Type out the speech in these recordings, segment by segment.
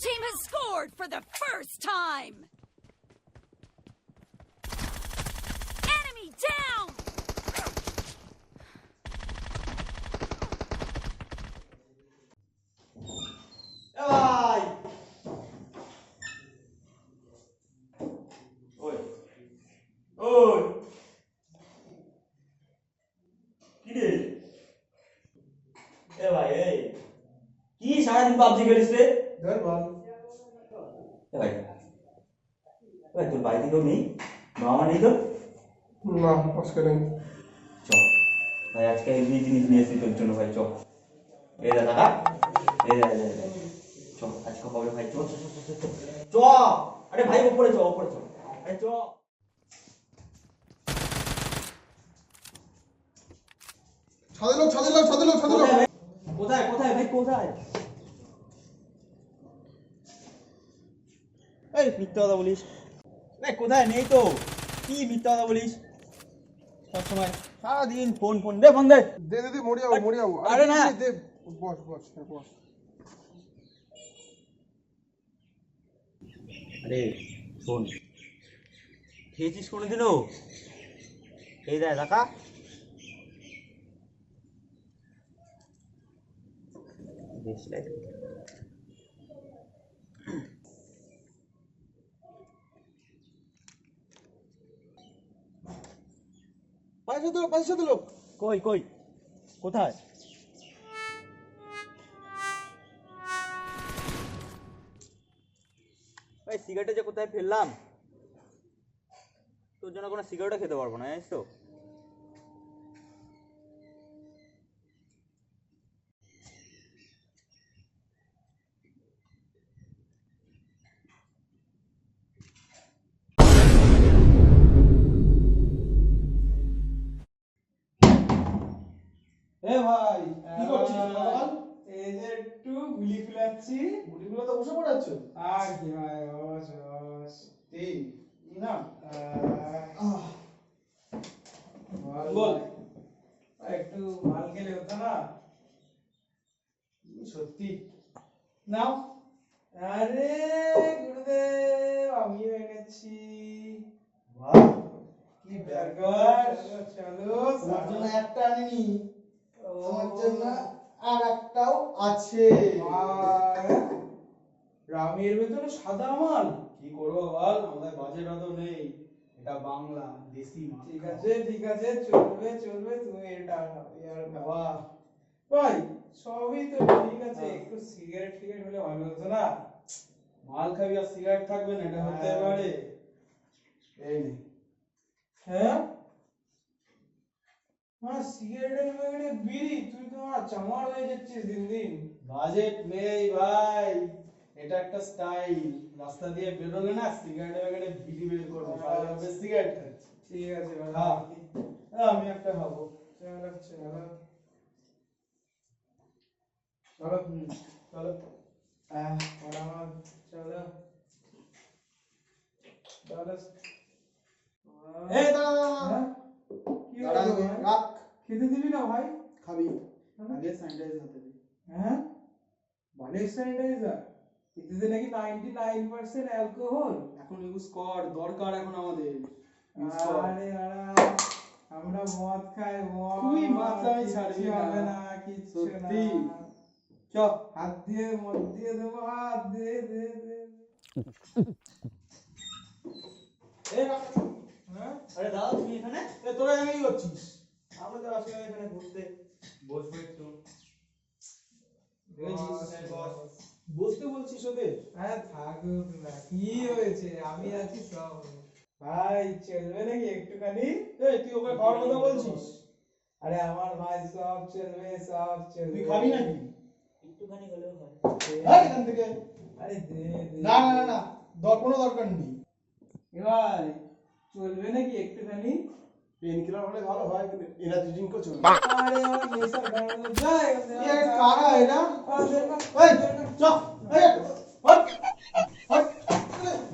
team has scored for the first time! Enemy down! ভাই ওই ওই কি রে ভাই এই কি সারাদিন পাবজি খেলিস রে ধর বল ভাই ভাই তোর বাড়িতে কেউ নেই মামা নেই তো না আজকে নেই চ ভাই আজকে হেভি জিনিস নিয়ে এসেছি তোর জন্য ভাই চ এই দা দাদা এই দা চ আজকে হবে ভাই চ চ চ চ চ আরে ভাই উপরে চ আরে চ ছাদে লোক কোথায় ভাই কোথায় এই মিথ্যা কথা বলিস না কোথায় নেই তো কি মিথ্যা কথা বলিস সবসময় সারাদিন ফোন দে ফোন দে দে মরি যাবো আরে না দে বস আরে শোন খেয়েছিস কোনোদিনও এই দেয় দেখা বেশ লাগে পয়সা দিল কই কোথায় ভাই সিগারেটে যে কোথায় ফেললাম তোর জন্য কোনো সিগারেটও খেতে পারবো না জানিস তো এ ভাই কি করছিস বল এই যে একটু গুলি ফুলাচ্ছি গুলিগুলো তো বসে পড়াচ্ছ আর কি ভাই বস এই না বল একটু মাল খেলে হতো না সত্যি নাও আরে গুরুদেব আমি এনেছি বাহ কি ব্যাপার ব্যাপার চলো তোমার জন্য একটা আনিনি তোমার জন্য আর একটাও আছে রামের ভেতরে সাদা মাল কি করবো বল আমাদের বাজেট অত নেই এটা বাংলা দেশি মাল ঠিক আছে চলবে তুমি এটা ইয়ার বাহ ভাই সবই তো ঠিক আছে একটু সিগারেট হলে ভালো হতো না মাল খাবি আর সিগারেট থাকবে না এটা হতে পারে এই নে হ্যাঁ সিগারেটের ব্যাগড়ে বিড়ি তুই তো চামার হয়ে যাচ্ছিস দিন দিন বাজেট নেই ভাই এটা একটা স্টাইল রাস্তা দিয়ে বেরোলে না সিগারেটের ব্যাগড়ে বিড়ি বের করবো সবাই ভাববে সিগারেট খাচ্ছে ঠিক আছে ভাই হ্যাঁ আমি একটা খাবো চলো চলো চলো চলো এই দাঁড়া হ্যাঁ? কি হলো ভাই? রাখ খেতে দিবি না ভাই খাবি আগে স্যানিটাইজ হতে দে হ্যাঁ বালের স্যানিটাইজার এতে নাকি 99% অ্যালকোহল এখন ইউজ কর দরকার এখন আমাদের আরে আমরা মদ খাই মদ তুই মাতলামি ছাড়বি কিচ্ছু না। হবে না কিচ্ছু না সত্যি। চ হাত দিয়ে মদ দিয়ে দেবো হাত দে এই রাখ হ্যাঁ আরে দাদা তুমি এখানে তোরা এখানে কি করছিস আমরা তো আসলে এখানে ঘুরতে বসবো একটু দেখেছিস বস। বসতে বলছিস ওদের হ্যাঁ থাকুক না কি হয়েছে আমি আছি সব হবে। ভাই চলবে নাকি একটুখানি এই তুই ওকে খাওয়ার কথা বলছিস আরে আমার ভাই সব চলবে তুই খাবি নাকি একটুখানি হলেও হয় ভাই এখান থেকে আরে দে না কোনো দরকার নেই ভাই চলবে নাকি একটুখানি পেন কিলার হলে ভালো হয় কিন্তু এনার্জি ড্রিঙ্কও চলবে আরে আমার নেশা গাড়ি যায় এ কারা এরা এই এই চ এই হট হট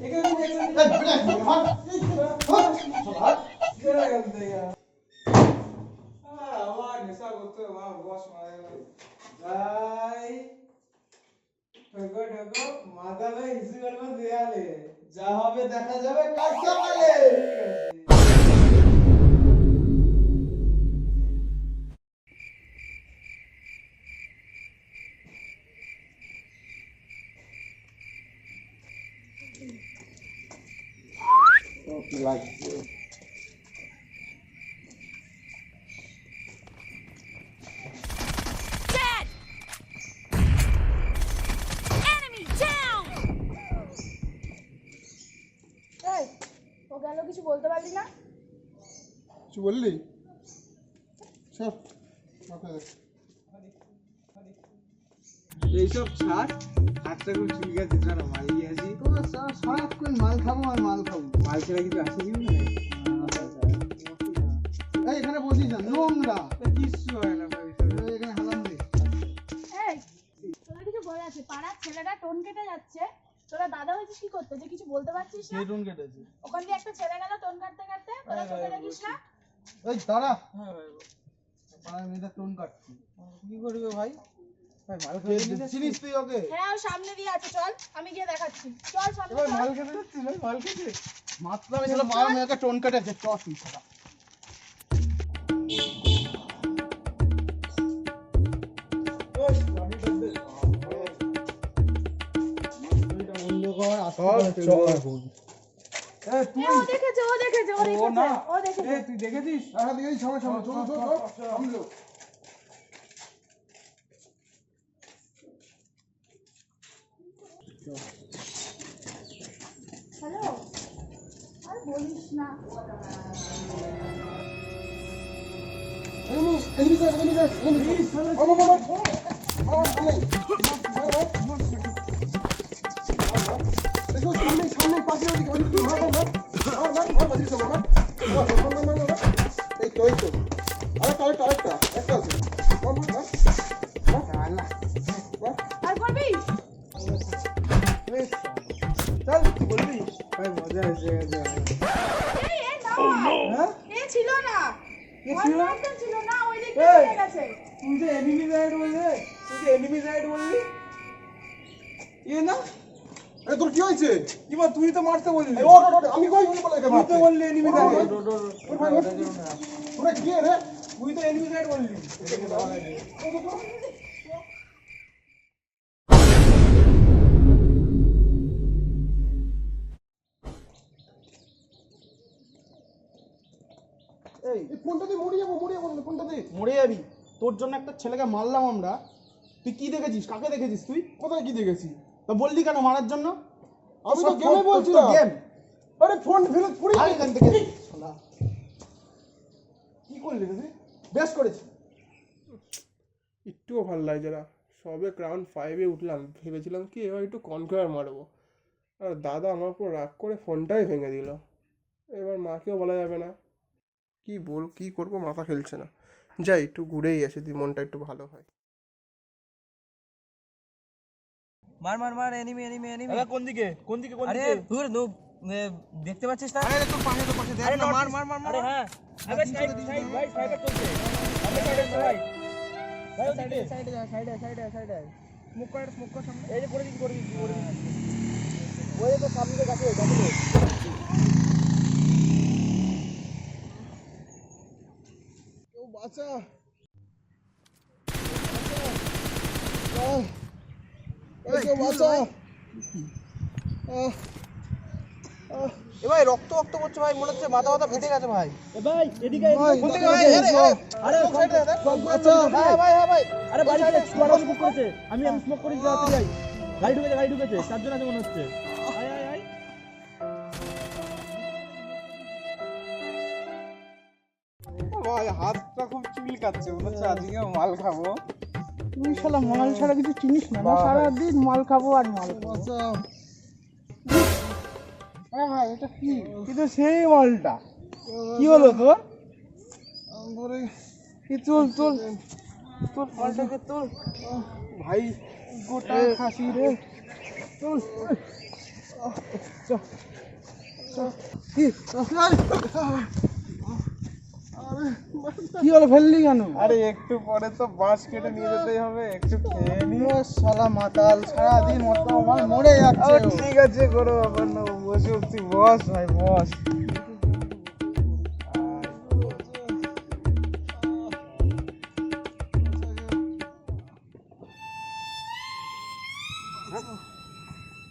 এখানে এই বেটা হট হট কেরা গেল দেখা আমার নেশা করতে আমার বস মারা গেল ভাই ঠোকো ঠোকো মাথা না ইসু করবো দেয়ালে যা হবে দেখা যাবে কাল সকালে। ঠিক আছে Dead! Enemy down! এই ও গেল কিছু বলতে পারলি না? কিছু বললি সব মাথা দেখ। এইসব ছাড় হাতটা খুব চুলকা চিত্রা না মাল দিয়ে আসি তো সারাক্ষণ মাল খাবো আর মাল খাবো। মাল ছাড়া কিছু আসে কি না এই এখানে বসিস না, নোংরা। কিচ্ছু হয় না ভাই এই এখানে হালাম দে। এই তোরা কিছু বলে আছে পাড়ার ছেলেরা টোন কেটে যাচ্ছে, তোরা দাদা হয়েছিস কি করতে যে কিছু বলতে পারছিস না? টোন কেটেছে। ওখান দিয়ে একটা ছেলে গেল টোন কাটতে কাটতে, তোরা চোখে দেখিস না? এই দাঁড়া, হ্যাঁ ভাই পাড়ার মেয়েটা টোন কাটছি। কি করবে ভাই ভাই মাল কে খেতে দিতে চিনিস তুই ওকে? হ্যাঁ ও সামনে দিয়ে আছে, চল আমি গিয়ে দেখাচ্ছি, চল সামনে ভাই চল। মাল খেতে দিচ্ছিস ভাই মাল খেতে মাত্র আমি ছিল পাড়ার মেয়েকে টোন কাটেছে। চ তুই ছাড়া। হ্যাঁ, ও দেখেছে ও দেখেছে ও দেখেছে ও দেখেছে। তুই দেখেছিস হ্যাঁ দিকে সামনে সামনে চল চল চল সামনে চল। হ্যালো আর বলিস না। এদিকে যা, এদিকে যা, এদিকে যা। বাবা, বাবা, বাবা, সামনে। দেখো, সামনে, সামনে, পাশে ওদিকে, ওদিকে, মার, মার, মার। মার, মার, মার, পাশে চলো, মার। মার, মার, মার, মার, মার। এই তো, এই তো। আরেকটা, আরেকটা, আরেকটা। একটা আছে। মার, মার, মার। মার, মার। আর করবি? চল বলবি ভাই মজা এসে গেছে এই এ না এ ছিল না, এ ছিল না? ওর ছিল না, ওই দিক এই! থেকে গেছে। তুই যে এনিমি রাইড বললি তুই যে এনিমি রাইড বললি এ না এই তোর কি হয়েছে? কি বল তুই তো মারতে বললি এই ওঠ, ওঠ, ওঠ। আমি কই বলে বলে তুই তো বললি এনিমি রাইড ওঠ ভাই, ওঠ। তোরা কি রে? তুই তো এনিমি রাইড বললি এই এই ফোনটা দিয়ে মরে যাবো না, ফোনটা দিয়ে। মরে যাবি। তোর জন্য একটা ছেলেকে মারলাম আমরা। তুই কি দেখেছিস? কাকে দেখেছিস তুই? কোথায় কি দেখেছি? তা বললি কেন মারার জন্য? আমি তো সব গেমে তোর- বলছিলাম। তোর গেম। আরে ফোন ফেলে পড়ে ভাগ এখান থেকে। শালা। কি করলি রে তুই? বেশ করেছি। একটুও ভালো লাগছে না, সবে ক্রাউন্ড 5-এ উঠলাম, ভেবেছিলাম কি এবার একটু কনকোয়ার মারবো, আর দাদা আমার উপর রাগ করে ফোনটাই ভেঙে দিল। এবার মাকেও বলা যাবে না, কি করবো, মাথা খেলছে না। যাই একটু ঘুরেই আসি, যদি মনটা একটু ভালো হয়। মার মার মার এনিমি এনিমি এনিমি দাদা কোন দিকে? কোন দিকে? কোন আরে দিকে? ধুর নুব দেখতে পাচ্ছিস না আরে তোর পাশে দেখ আরে না, মার মার মার আরে হ্যাঁ। আরে সাইড সাইড ভাই সাইডে চলছে। সামনে সাইডে ভাই। ভাই সাইডে সাইডে যা সাইডে স্মোক কর সামনে এই যে করে দিচ্ছি করে দিচ্ছি করে দিচ্ছি। ওই তো সামনে গাছে গাছে। কেউ বাঁচা। এই কেউ বাঁচা। এ ভাই রক্ত করছে ভাই, মনে হচ্ছে মাথা মাথা ফেটে গেছে ভাই। এ ভাই এদিকে ভাই, কোন দিকে ভাই, ভাই? আরে ভাই, আরে সাইডে দেখ। বাঁচা। হ্যাঁ ভাই আরে বাড়িতে ছুয়ারা স্মোক করেছে। আমি স্মোক করে দিতে যাই। গাড়ি ঢুকেছে চারজন আছে মনে হচ্ছে। আয় আয় আয়। ভাই হাতটা খুব চুলকাচ্ছে মনে হচ্ছে আজকে মাল খাবো তুই শালা মাল ছাড়া কিছু চিনিস না, না সারাদিন মাল খাবো আর মাল খাবো। বাঁচা। হ্যাঁ ভাই এটা কি? কিন্তু সেই মালটা কি হলো তোর ধরে কি চল চল তোর মালটাকে তোর ভাই গোটা খাসি রে চল কি? কি হলো ফেললি কেন? আরে একটু পরে তো বাঁশ কেটে নিয়ে যেতেই হবে, একটু খেয়ে নি। ও শালা মাতাল, সারাদিন মাতাল মরে যাচ্ছে ও। ঠিক আছে, কোনো ব্যাপার না, বসে উঠছি, বস ভাই বস।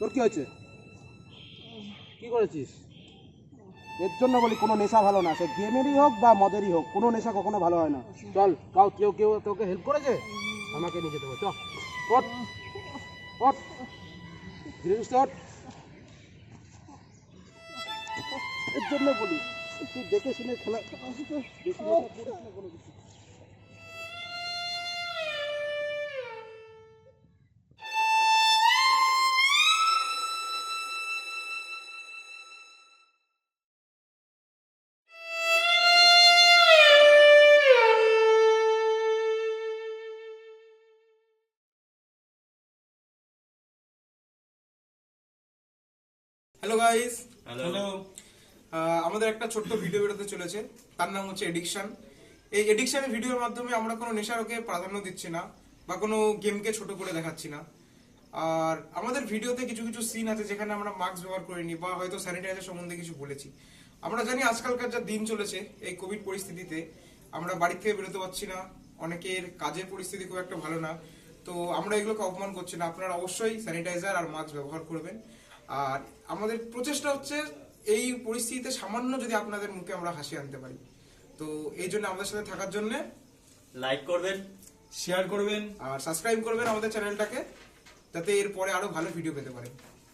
তোর কি হয়েছে? কি করেছিস? এর জন্য বলি কোনো নেশা ভালো না, সে গেমেরই হোক বা মদেরই হোক, কোনো নেশা কখনো ভালো হয় না। চল, কেউ তোকে হেল্প করেছে, আমাকে নিয়ে যেতে হবে। চল ওঠ ওঠ, ধীরে সুস্থে ওঠ। এর জন্য বলি একটু দেখে শুনে খেলা, বেশি নেশা করিস না কোনো কিছু। Hello guys, hello. আমাদের একটা ছোট্ট ভিডিও বেরোতে চলেছে, তার নাম হচ্ছে এডিকশন। এই এডিকশনের ভিডিওর মাধ্যমে আমরা কোনো নেশারকে প্রাধান্য দিচ্ছি না বা কোনো গেমকে ছোট করে দেখাচ্ছি না। আর আমাদের ভিডিওতে কিছু কিছু সিন আছে যেখানে আমরা মাস্ক ব্যবহার করিনি বা হয়তো স্যানিটাইজার সম্বন্ধে কিছু বলেছি। আমরা জানি আজকালকার যা দিন চলেছে এই কোভিড পরিস্থিতিতে আমরা বাড়ি থেকে বেরোতে পারছি না, অনেকের কাজের পরিস্থিতি খুব একটা ভালো না, তো আমরা এগুলোকে অপমান করছি না। আপনারা অবশ্যই স্যানিটাইজার আর মাস্ক ব্যবহার করবেন। আর আমাদের প্রচেষ্টা হচ্ছে এই পরিস্থিতিতে সামান্য যদি আপনাদের মুখে আমরা হাসি আনতে পারি, তো এই জন্য আমাদের সাথে থাকার জন্য লাইক করবেন, শেয়ার করবেন। আর সাবস্ক্রাইব করবেন আমাদের চ্যানেলটাকে, যাতে এরপরে আরো ভালো ভিডিও পেতে পারেন।